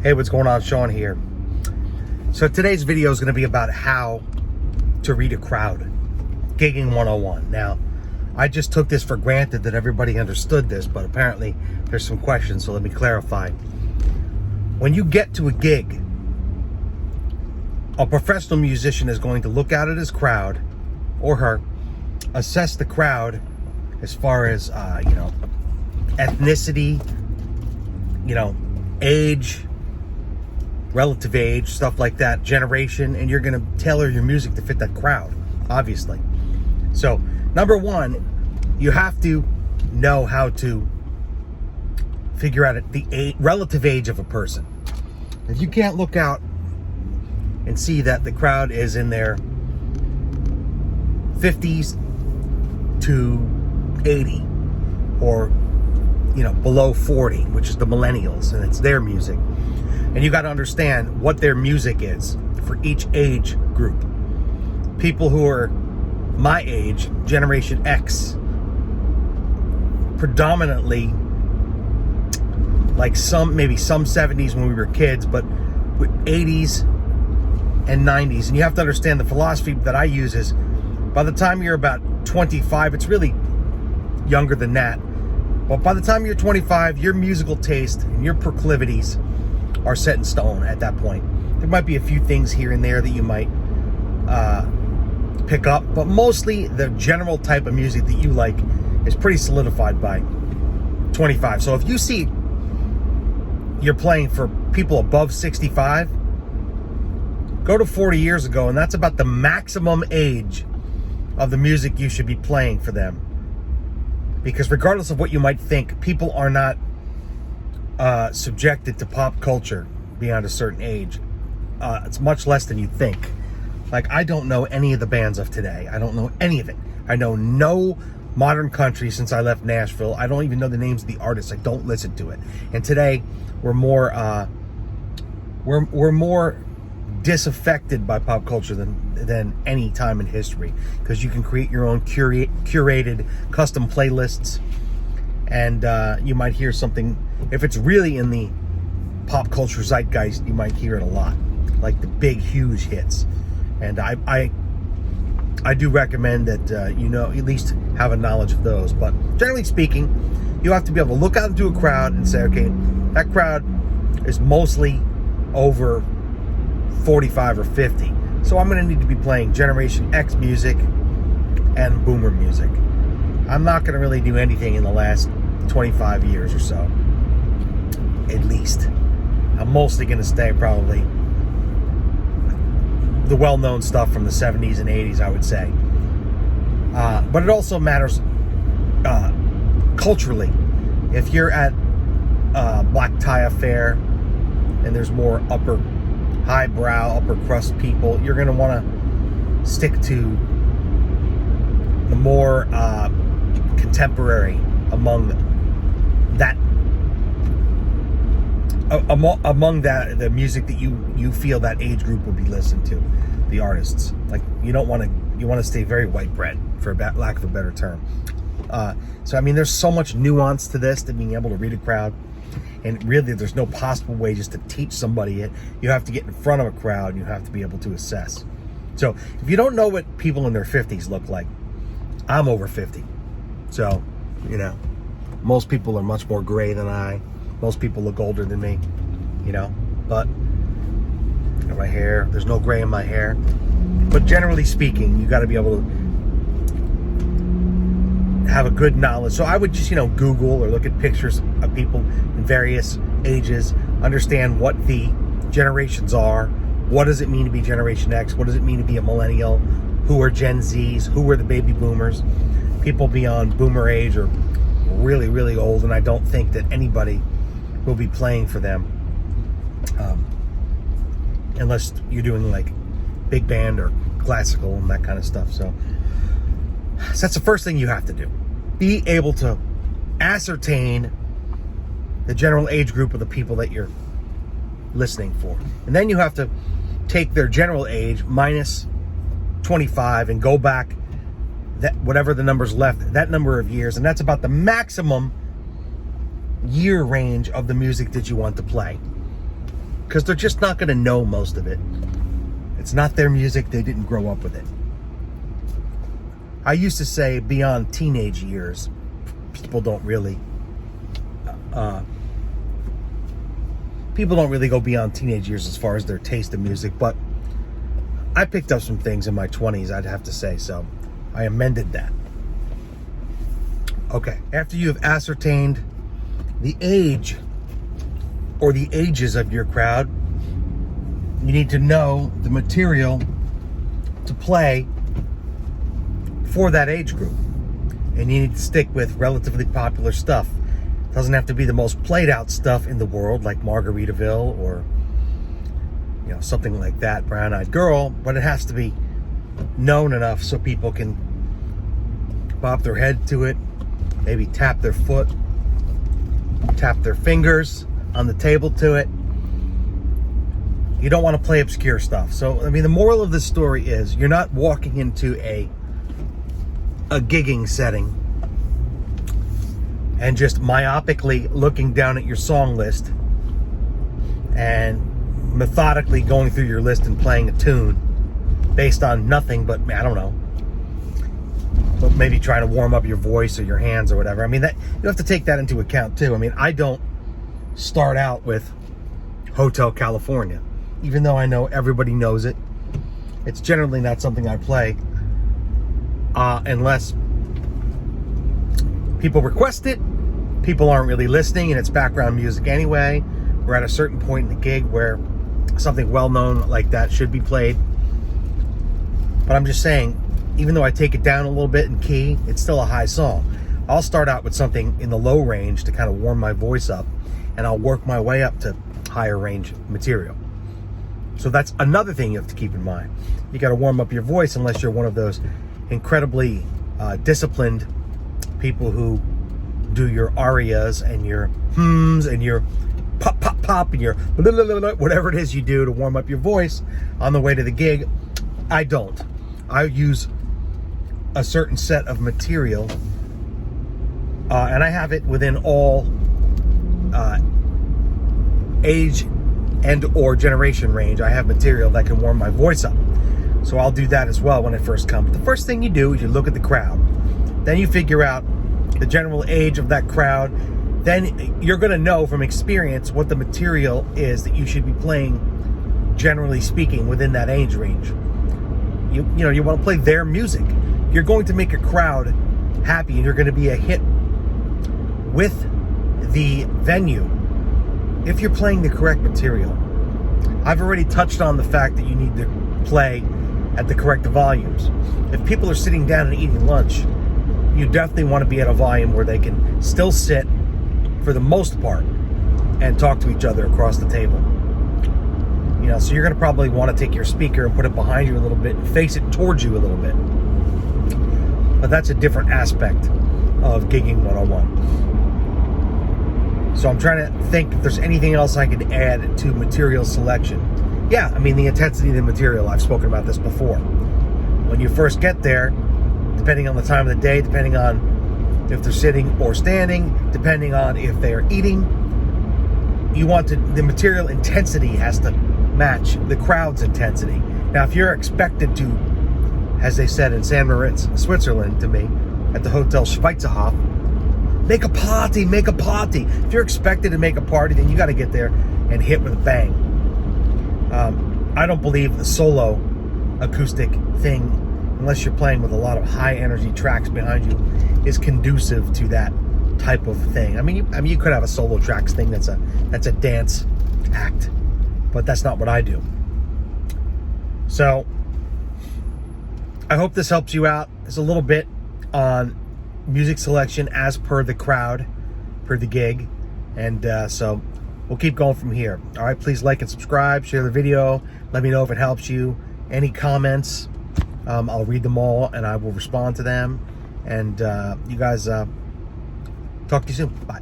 Hey, what's going on? Sean here. So today's video is going to be about how to read a crowd. Gigging 101. Now, I just took this for granted that everybody understood this, but apparently there's some questions, so let me clarify. When you get to a gig, a professional musician is going to look out at his crowd, or her, assess the crowd as far as, ethnicity, age, relative age, stuff like that, generation, and you're going to tailor your music to fit that crowd, obviously. So, number one, you have to know how to figure out the relative age of a person. If you can't look out and see that the crowd is in their 50s to 80, or below 40, which is the millennials, and it's their music. And you got to understand what their music is for each age group. People who are my age, Generation X, predominantly, like maybe some 70s when we were kids, but with 80s and 90s. And you have to understand the philosophy that I use is, by the time you're about 25, it's really younger than that, but by the time you're 25, your musical taste and your proclivities are set in stone at that point. There might be a few things here and there that you might pick up, but mostly the general type of music that you like is pretty solidified by 25. So if you see you're playing for people above 65, go to 40 years ago, and that's about the maximum age of the music you should be playing for them. Because regardless of what you might think, people are not subjected to pop culture beyond a certain age. It's much less than you think. Like, I don't know any of the bands of today. I don't know any of it. I know no modern country since I left Nashville. I don't even know the names of the artists. I don't listen to it. And today we're more disaffected by pop culture than any time in history, because you can create your own curated custom playlists, and you might hear something. If it's really in the pop culture zeitgeist, you might hear it a lot, like the big huge hits. And I do recommend that at least have a knowledge of those. But generally speaking, you have to be able to look out into a crowd and say, okay, that crowd is mostly over 45 or 50. So I'm going to need to be playing Generation X music and Boomer music. I'm not going to really do anything in the last 25 years or so, at least. I'm mostly going to stay probably the well-known stuff from the 70s and 80s, I would say. But it also matters culturally. If you're at Black Tie Affair and there's more highbrow, upper crust people, you're going to want to stick to the more contemporary among the music that you feel that age group will be listening to, the artists. Like, you want to stay very white bread, for lack of a better term. So I mean, there's so much nuance to this, to being able to read a crowd. And really, there's no possible way just to teach somebody it. You have to get in front of a crowd, and you have to be able to assess. So if you don't know what people in their 50s look like, I'm over 50. So, most people are much more gray than I. Most people look older than me, but my hair, there's no gray in my hair. But generally speaking, you got to be able to have a good knowledge. So I would just, Google or look at pictures of people in various ages, understand what the generations are. What does it mean to be Generation X? What does it mean to be a millennial? Who are Gen Zs? Who are the baby boomers? People beyond boomer age are really, really old, and I don't think that anybody will be playing for them unless you're doing like big band or classical and that kind of stuff. So that's the first thing you have to do. Be able to ascertain the general age group of the people that you're listening for. And then you have to take their general age minus 25 and go back that whatever the number's left, that number of years, and that's about the maximum year range of the music that you want to play. because they're just not going to know most of it. It's not their music. They didn't grow up with it. I used to say beyond teenage years, people don't really go beyond teenage years as far as their taste in music, but I picked up some things in my 20s, I'd have to say, so I amended that. Okay, after you have ascertained the age or the ages of your crowd, you need to know the material to play for that age group. And you need to stick with relatively popular stuff. It doesn't have to be the most played out stuff in the world, like Margaritaville or something like that, Brown Eyed Girl, but it has to be known enough so people can bob their head to it, maybe tap their foot, tap their fingers on the table to it. You don't want to play obscure stuff. So, I mean, the moral of this story is you're not walking into a gigging setting and just myopically looking down at your song list and methodically going through your list and playing a tune based on nothing but, I don't know, but maybe trying to warm up your voice or your hands or whatever. I mean, that you have to take that into account too. I mean, I don't start out with Hotel California, even though I know everybody knows it. It's generally not something I play unless people request it. People aren't really listening and it's background music anyway. We're at a certain point in the gig where something well-known like that should be played. But I'm just saying, even though I take it down a little bit in key, it's still a high song. I'll start out with something in the low range to kind of warm my voice up, and I'll work my way up to higher range material. So that's another thing you have to keep in mind. You got to warm up your voice unless you're one of those incredibly disciplined people who do your arias and your hums and your pop, pop, pop, and your blah, blah, blah, blah, whatever it is you do to warm up your voice on the way to the gig. I don't. I use a certain set of material, and I have it within all age and or generation range. I have material that can warm my voice up. So I'll do that as well when I first come. But the first thing you do is you look at the crowd. Then you figure out the general age of that crowd. Then you're going to know from experience what the material is that you should be playing, generally speaking, within that age range. You want to play their music. You're going to make a crowd happy, and you're going to be a hit with the venue if you're playing the correct material. I've already touched on the fact that you need to play at the correct volumes. If people are sitting down and eating lunch, you definitely want to be at a volume where they can still sit for the most part and talk to each other across the table. So you're going to probably want to take your speaker and put it behind you a little bit and face it towards you a little bit. But that's a different aspect of gigging 101. So I'm trying to think if there's anything else I could add to material selection. Yeah, I mean, the intensity of the material, I've spoken about this before. When you first get there, depending on the time of the day, depending on if they're sitting or standing, depending on if they're eating, the material intensity has to match the crowd's intensity. Now, if you're expected to, as they said in San Moritz, Switzerland, to me, at the Hotel Schweizerhof, make a party. If you're expected to make a party, then you got to get there and hit with a bang. I don't believe the solo acoustic thing, unless you're playing with a lot of high energy tracks behind you, is conducive to that type of thing. I mean, you could have a solo tracks thing that's a dance act, but that's not what I do. So I hope this helps you out. It's a little bit on music selection as per the crowd, per the gig, and so we'll keep going from here. All right, please like and subscribe, share the video, let me know if it helps you. Any comments, I'll read them all and I will respond to them. And you guys, talk to you soon. Bye.